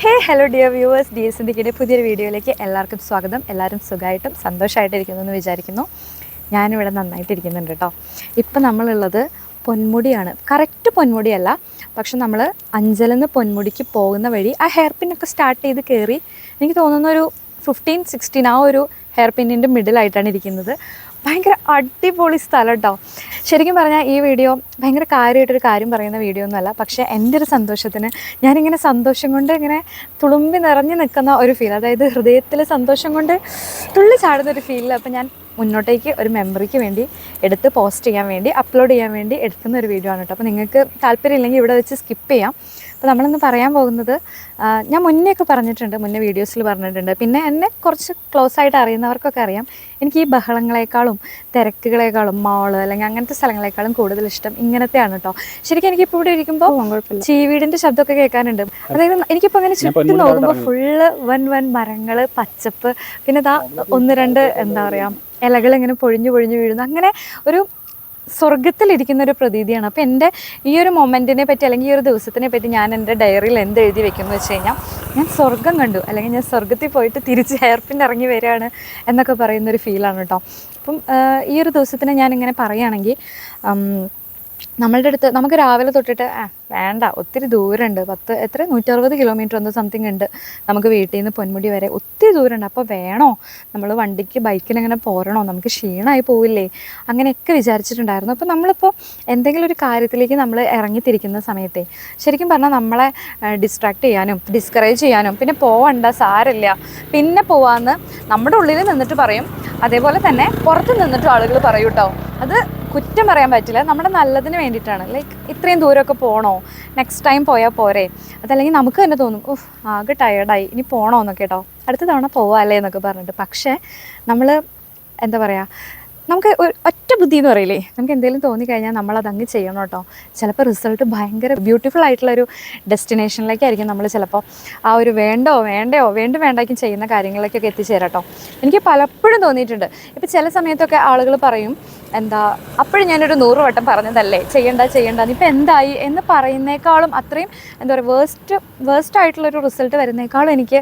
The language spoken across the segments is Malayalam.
ഹലോ ഡിയർ വ്യൂവേഴ്സ്, DS ഇന്ത്യയുടെ പുതിയൊരു വീഡിയോയിലേക്ക് എല്ലാവർക്കും സ്വാഗതം. എല്ലാവരും സുഖമായിട്ടും സന്തോഷമായിട്ടിരിക്കുന്നു എന്ന് വിചാരിക്കുന്നു. ഞാനിവിടെ നന്നായിട്ടിരിക്കുന്നുണ്ട് കേട്ടോ. ഇപ്പം നമ്മളുള്ളത് പൊന്മുടിയാണ്. കറക്റ്റ് പൊന്മുടിയല്ല, പക്ഷെ നമ്മൾ അഞ്ചലിൽ പൊന്മുടിക്ക് പോകുന്ന വഴി ആ ഹെയർ പിന്നൊക്കെ സ്റ്റാർട്ട് ചെയ്ത് കയറി എനിക്ക് തോന്നുന്ന ഒരു 15-16 ആ ഒരു ഹെയർ പിന്നിൻ്റെ മിഡിലായിട്ടാണ് ഇരിക്കുന്നത്. ഭയങ്കര അടിപൊളി സ്ഥലം കേട്ടോ. ശരിക്കും പറഞ്ഞാൽ ഈ വീഡിയോ ഭയങ്കര കാര്യമായിട്ടൊരു കാര്യം പറയുന്ന വീഡിയോ ഒന്നുമല്ല, പക്ഷേ എൻ്റെ ഒരു സന്തോഷത്തിന് ഞാനിങ്ങനെ സന്തോഷം കൊണ്ട് ഇങ്ങനെ തുളുമ്പി നിറഞ്ഞു നിൽക്കുന്ന ഒരു ഫീൽ, അതായത് ഹൃദയത്തിൽ സന്തോഷം കൊണ്ട് തുള്ളി ചാടുന്ന ഒരു ഫീലിൽ അപ്പോൾ ഞാൻ മുന്നോട്ടേക്ക് ഒരു മെമ്മറിക്ക് വേണ്ടി എടുത്ത് പോസ്റ്റ് ചെയ്യാൻ വേണ്ടി അപ്ലോഡ് ചെയ്യാൻ വേണ്ടി എടുക്കുന്ന ഒരു വീഡിയോ ആണ് കേട്ടോ. അപ്പോൾ നിങ്ങൾക്ക് താല്പര്യമില്ലെങ്കിൽ ഇവിടെ വെച്ച് സ്കിപ്പ് ചെയ്യാം. അപ്പോൾ നമ്മളിന്ന് പറയാൻ പോകുന്നത്, ഞാൻ മുന്നേയൊക്കെ പറഞ്ഞിട്ടുണ്ട്, മുന്നേ വീഡിയോസിൽ പറഞ്ഞിട്ടുണ്ട്, പിന്നെ എന്നെ കുറച്ച് ക്ലോസ് ആയിട്ട് അറിയുന്നവർക്കൊക്കെ അറിയാം, എനിക്ക് ഈ ബഹളങ്ങളെക്കാളും തിരക്കുകളെക്കാളും മാള് അല്ലെങ്കിൽ അങ്ങനത്തെ സ്ഥലങ്ങളെക്കാളും കൂടുതൽ ഇഷ്ടം ഇങ്ങനത്തെയാണ് കേട്ടോ. ശരിക്കും എനിക്കിപ്പോൾ ഇവിടെ ഇരിക്കുമ്പോൾ ചീവീടിൻ്റെ ശബ്ദമൊക്കെ കേൾക്കാനുണ്ട്. അതായത് എനിക്കിപ്പോൾ അങ്ങനെ ചുറ്റും നോക്കുമ്പോൾ ഫുള്ള് വൻ മരങ്ങൾ, പച്ചപ്പ്, പിന്നെ ഇതാ ഒന്ന് രണ്ട് എന്താ പറയുക ഇലകൾ ഇങ്ങനെ പൊഴിഞ്ഞു വീഴുന്നു, അങ്ങനെ ഒരു സ്വർഗത്തിലിരിക്കുന്നൊരു പ്രതീതിയാണ്. അപ്പോൾ എൻ്റെ ഈ ഒരു മൊമെൻറ്റിനെ പറ്റി അല്ലെങ്കിൽ ഈ ഒരു ദിവസത്തിനെ പറ്റി ഞാൻ എൻ്റെ ഡയറിയിൽ എന്ത് എഴുതി വെക്കുമെന്ന് വെച്ച് കഴിഞ്ഞാൽ, ഞാൻ സ്വർഗം കണ്ടു അല്ലെങ്കിൽ ഞാൻ സ്വർഗത്തിൽ പോയിട്ട് തിരിച്ച് ഹെയർ പിൻ ഇറങ്ങി വരികയാണ് എന്നൊക്കെ പറയുന്നൊരു ഫീലാണ് കേട്ടോ. അപ്പം ഈ ഒരു ദിവസത്തിന് ഞാനിങ്ങനെ പറയുകയാണെങ്കിൽ, നമ്മളുടെ അടുത്ത് നമുക്ക് രാവിലെ തൊട്ടിട്ട് വേണ്ട, ഒത്തിരി ദൂരമുണ്ട്, 160 കിലോമീറ്റർ ഒന്ന് സംതിങ് ഉണ്ട് നമുക്ക് വീട്ടിൽ നിന്ന് പൊന്മുടി വരെ, ഒത്തിരി ദൂരമുണ്ട്. അപ്പോൾ വേണോ നമ്മൾ വണ്ടിക്ക് ബൈക്കിലിങ്ങനെ പോരണോ, നമുക്ക് ക്ഷീണമായി പോവില്ലേ, അങ്ങനെയൊക്കെ വിചാരിച്ചിട്ടുണ്ടായിരുന്നു. അപ്പോൾ നമ്മളിപ്പോൾ എന്തെങ്കിലും ഒരു കാര്യത്തിലേക്ക് നമ്മൾ ഇറങ്ങിത്തിരിക്കുന്ന സമയത്തെ ശരിക്കും പറഞ്ഞാൽ നമ്മളെ ഡിസ്ട്രാക്ട് ചെയ്യാനും ഡിസ്കറേജ് ചെയ്യാനും പിന്നെ പോവണ്ട സാരമില്ല പിന്നെ പോവാമെന്ന് നമ്മുടെ ഉള്ളിൽ നിന്നിട്ട് പറയും. അതേപോലെ തന്നെ പുറത്ത് നിന്നിട്ടും ആളുകൾ പറയും കേട്ടോ. അത് കുറ്റം പറയാൻ പറ്റില്ല, നമ്മുടെ നല്ലതിന് വേണ്ടിയിട്ടാണ്. ലൈക്ക് ഇത്രയും ദൂരമൊക്കെ പോകണോ, നെക്സ്റ്റ് ടൈം പോയാൽ പോരെ, അതല്ലെങ്കിൽ നമുക്ക് തന്നെ തോന്നും ആകെ ടയേർഡായി ഇനി പോകണോ എന്നൊക്കെ കേട്ടോ, അടുത്ത തവണ പോവാല്ലേ എന്നൊക്കെ പറഞ്ഞിട്ട്. പക്ഷേ നമ്മൾ എന്താ പറയുക, നമുക്ക് ഒറ്റ ബുദ്ധി എന്ന് പറയില്ലേ, നമുക്ക് എന്തെങ്കിലും തോന്നിക്കഴിഞ്ഞാൽ നമ്മളതങ്ങ് ചെയ്യണം കേട്ടോ. ചിലപ്പോൾ റിസൾട്ട് ഭയങ്കര ബ്യൂട്ടിഫുൾ ആയിട്ടുള്ളൊരു ഡെസ്റ്റിനേഷനിലേക്കായിരിക്കും നമ്മൾ ചിലപ്പോൾ ആ ഒരു വേണ്ടായിരിക്കും ചെയ്യുന്ന കാര്യങ്ങളിലേക്കൊക്കെ എത്തിച്ചേരാം കേട്ടോ. എനിക്ക് പലപ്പോഴും തോന്നിയിട്ടുണ്ട്. ഇപ്പോൾ ചില സമയത്തൊക്കെ ആളുകൾ പറയും, അപ്പോഴും ഞാനൊരു 100 വട്ടം പറഞ്ഞതല്ലേ ചെയ്യണ്ട ഇപ്പം എന്തായി എന്ന് പറയുന്നേക്കാളും അത്രയും എന്താ പറയുക വേസ്റ്റ് ആയിട്ടുള്ളൊരു റിസൾട്ട് വരുന്നേക്കാളും എനിക്ക്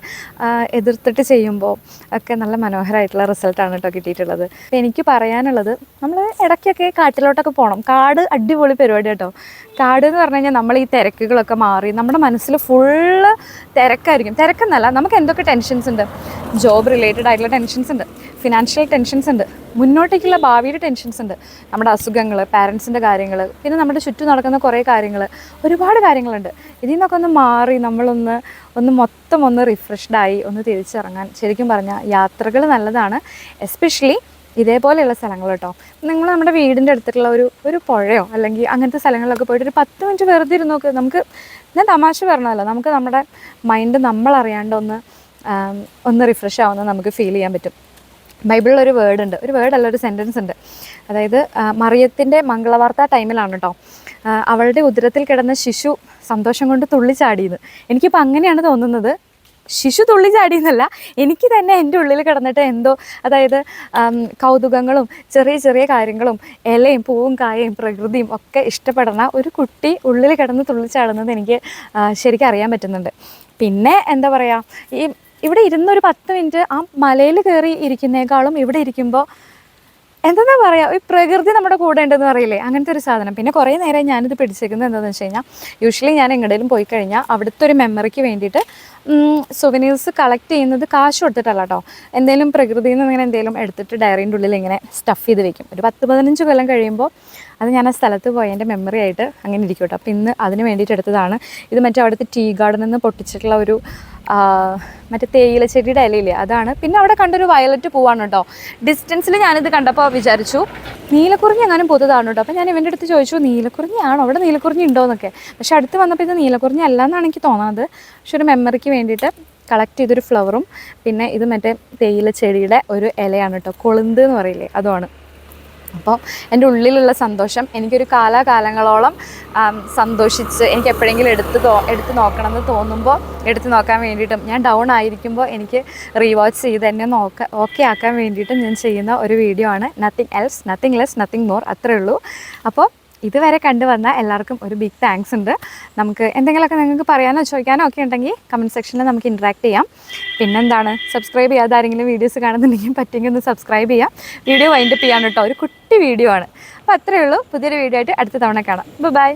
എതിർത്തിട്ട് ചെയ്യുമ്പോൾ ഒക്കെ നല്ല മനോഹരമായിട്ടുള്ള റിസൾട്ടാണ് കേട്ടോ കിട്ടിയിട്ടുള്ളത്. അപ്പോൾ എനിക്ക് പറയാനുള്ളത്, നമ്മൾ ഇടയ്ക്കൊക്കെ കാട്ടിലോട്ടൊക്കെ പോകണം. കാട് അടിപൊളി പരിപാടി കേട്ടോ. കാട് എന്ന് പറഞ്ഞു കഴിഞ്ഞാൽ നമ്മൾ ഈ തിരക്കുകളൊക്കെ മാറി നമ്മുടെ മനസ്സിൽ ഫുള്ള് തിരക്കായിരിക്കും. തിരക്കെന്നല്ല, നമുക്ക് എന്തൊക്കെ ടെൻഷൻസ് ഉണ്ട്, ജോബ് റിലേറ്റഡ് ആയിട്ടുള്ള ടെൻഷൻസ് ഉണ്ട്, ഫിനാൻഷ്യൽ ടെൻഷൻസ് ഉണ്ട്, മുന്നോട്ടേക്കുള്ള ഭാവിയുടെ ടെൻഷൻസ് ഉണ്ട്, നമ്മുടെ അസുഖങ്ങൾ, പാരൻസിൻ്റെ കാര്യങ്ങൾ, പിന്നെ നമ്മുടെ ചുറ്റും നടക്കുന്ന കുറേ കാര്യങ്ങൾ, ഒരുപാട് കാര്യങ്ങളുണ്ട്. ഇതിൽ നിന്നൊക്കെ ഒന്ന് മാറി നമ്മളൊന്ന് മൊത്തം റിഫ്രഷ്ഡായി ഒന്ന് തിരിച്ചിറങ്ങാൻ ശരിക്കും പറഞ്ഞാൽ യാത്രകൾ നല്ലതാണ്. എസ്പെഷ്യലി ഇതേപോലെയുള്ള സ്ഥലങ്ങൾ കേട്ടോ. നിങ്ങൾ നമ്മുടെ വീടിൻ്റെ അടുത്തുള്ള ഒരു പുഴയോ അല്ലെങ്കിൽ അങ്ങനത്തെ സ്ഥലങ്ങളിലൊക്കെ പോയിട്ട് ഒരു 10 മിനിറ്റ് വെറുതെ ഇരുന്ന് നോക്ക്. നമുക്ക്, ഞാൻ തമാശ പറഞ്ഞതല്ല, നമുക്ക് നമ്മുടെ മൈൻഡ് നമ്മളറിയാണ്ട് ഒന്ന് റിഫ്രഷ് ആവുന്നത് നമുക്ക് ഫീൽ ചെയ്യാൻ പറ്റും. ബൈബിളിലൊരു ഒരു സെൻറ്റൻസ് ഉണ്ട്. അതായത് മറിയത്തിൻ്റെ മംഗളവാർത്ത ടൈമിലാണ് കേട്ടോ, അവളുടെ ഉദരത്തിൽ കിടന്ന ശിശു സന്തോഷം കൊണ്ട് തുള്ളിച്ചാടിയെന്ന്. എനിക്കിപ്പോൾ അങ്ങനെയാണ് തോന്നുന്നത്. ശിശു തുള്ളിച്ചാടിയെന്നല്ല, എനിക്ക് തന്നെ എൻ്റെ ഉള്ളിൽ കിടന്നിട്ട് എന്തോ, അതായത് കൗതുകങ്ങളും ചെറിയ കാര്യങ്ങളും ഇലയും പൂവും കായയും പ്രകൃതിയും ഒക്കെ ഇഷ്ടപ്പെടുന്ന ഒരു കുട്ടി ഉള്ളിൽ കിടന്ന് തുള്ളിച്ചാടുന്നത് എനിക്ക് ശരിക്കും അറിയാൻ പറ്റുന്നുണ്ട്. പിന്നെ എന്താ പറയുക, ഇവിടെ ഇരുന്നൊരു 10 മിനിറ്റ് ആ മലയിൽ കയറി ഇരിക്കുന്നേക്കാളും ഇവിടെ ഇരിക്കുമ്പോൾ എന്താ പറയുക, ഈ പ്രകൃതി നമ്മുടെ കൂടെ ഉണ്ടെന്ന് പറയില്ലേ, അങ്ങനത്തെ ഒരു സാധനം. പിന്നെ കുറേ നേരം ഞാനിത് പിടിച്ചേക്കുന്നത് എന്താണെന്ന് വെച്ച് കഴിഞ്ഞാൽ, യൂഷ്വലി ഞാൻ എങ്ങോട്ടേലും പോയി കഴിഞ്ഞാൽ അവിടുത്തെ ഒരു മെമ്മറിക്ക് വേണ്ടിയിട്ട് സുവനീർസ് കളക്ട് ചെയ്യുന്നത് കാശ് കൊടുത്തിട്ടല്ല കേട്ടോ. എന്തെങ്കിലും പ്രകൃതിയിൽ നിന്ന് ഇങ്ങനെ എന്തെങ്കിലും എടുത്തിട്ട് ഡയറീൻ്റെ ഉള്ളിൽ ഇങ്ങനെ സ്റ്റഫ് ചെയ്ത് വെക്കും. ഒരു 10-15 കൊല്ലം കഴിയുമ്പോൾ അത് ഞാൻ ആ സ്ഥലത്ത് പോയതിൻ്റെ മെമ്മറി ആയിട്ട് അങ്ങനെ ഇരിക്കും കേട്ടോ. അപ്പോൾ ഇന്ന് അതിന് വേണ്ടിയിട്ട് എടുത്തതാണ്. ഇത് മറ്റേ അവിടുത്തെ ടീ ഗാർഡനിൽ നിന്ന് പൊട്ടിച്ചിട്ടുള്ള ഒരു മറ്റേ തേയില ചെടിയുടെ ഇലയില്ലേ, അതാണ്. പിന്നെ അവിടെ കണ്ടൊരു വയലറ്റ് പൂവാണ് കേട്ടോ. ഡിസ്റ്റൻസിൽ ഞാനിത് കണ്ടപ്പോൾ വിചാരിച്ചു നീലക്കുറിഞ്ഞി എങ്ങാനും പുതുതാണ് കേട്ടോ. അപ്പോൾ ഞാൻ ഇവൻ്റെ അടുത്ത് ചോദിച്ചു, നീലക്കുറിഞ്ഞിയാണോ, അവിടെ നീലക്കുറിഞ്ഞി ഉണ്ടോ എന്നൊക്കെ. പക്ഷെ അടുത്ത് വന്നപ്പോൾ ഇത് നീലക്കുറിഞ്ഞി അല്ല എന്നാണ് എനിക്ക് തോന്നുന്നത്. പക്ഷെ ഒരു മെമ്മറിക്ക് വേണ്ടിയിട്ട് കളക്ട് ചെയ്തൊരു ഫ്ലവറും പിന്നെ ഇത് മറ്റേ തേയില ചെടിയുടെ ഒരു ഇലയാണ് കേട്ടോ, കൊളുന്ത് എന്ന് പറയില്ലേ, അതുമാണ്. അപ്പോൾ എൻ്റെ ഉള്ളിലുള്ള സന്തോഷം എനിക്കൊരു കാലാകാലങ്ങളോളം സന്തോഷിച്ച് എനിക്ക് എപ്പോഴെങ്കിലും എടുത്ത് നോക്കണമെന്ന് തോന്നുമ്പോൾ എടുത്ത് നോക്കാൻ വേണ്ടിയിട്ടും, ഞാൻ ഡൗൺ ആയിരിക്കുമ്പോൾ എനിക്ക് റീവാച്ച് ചെയ്ത് എന്നെ ഓക്കെ ആക്കാൻ വേണ്ടിയിട്ടും ഞാൻ ചെയ്യുന്ന ഒരു വീഡിയോ ആണ്. Nothing else, nothing less, nothing more, അത്രേ ഉള്ളൂ. അപ്പോൾ ഇതുവരെ കണ്ടുവന്ന എല്ലാവർക്കും ഒരു ബിഗ് താങ്ക്സ് ഉണ്ട്. നമുക്ക് എന്തെങ്കിലുമൊക്കെ നിങ്ങൾക്ക് പറയാനോ ചോദിക്കാനോ ഒക്കെ ഉണ്ടെങ്കിൽ കമൻറ്റ് സെക്ഷനിൽ നമുക്ക് ഇൻട്രാക്ട് ചെയ്യാം. പിന്നെന്താണ്, സബ്സ്ക്രൈബ് ചെയ്യാതെ ആരെങ്കിലും വീഡിയോസ് കാണുന്നുണ്ടെങ്കിൽ പറ്റുമെങ്കിൽ ഒന്ന് സബ്സ്ക്രൈബ് ചെയ്യാം. വീഡിയോ വൈൻഡപ്പ് ചെയ്യാൻ കേട്ടോ, ഒരു കുട്ടി വീഡിയോ ആണ്. അപ്പോൾ അത്രയേ ഉള്ളൂ. പുതിയൊരു വീഡിയോ ആയിട്ട് അടുത്ത തവണ കാണാം. ബൈ.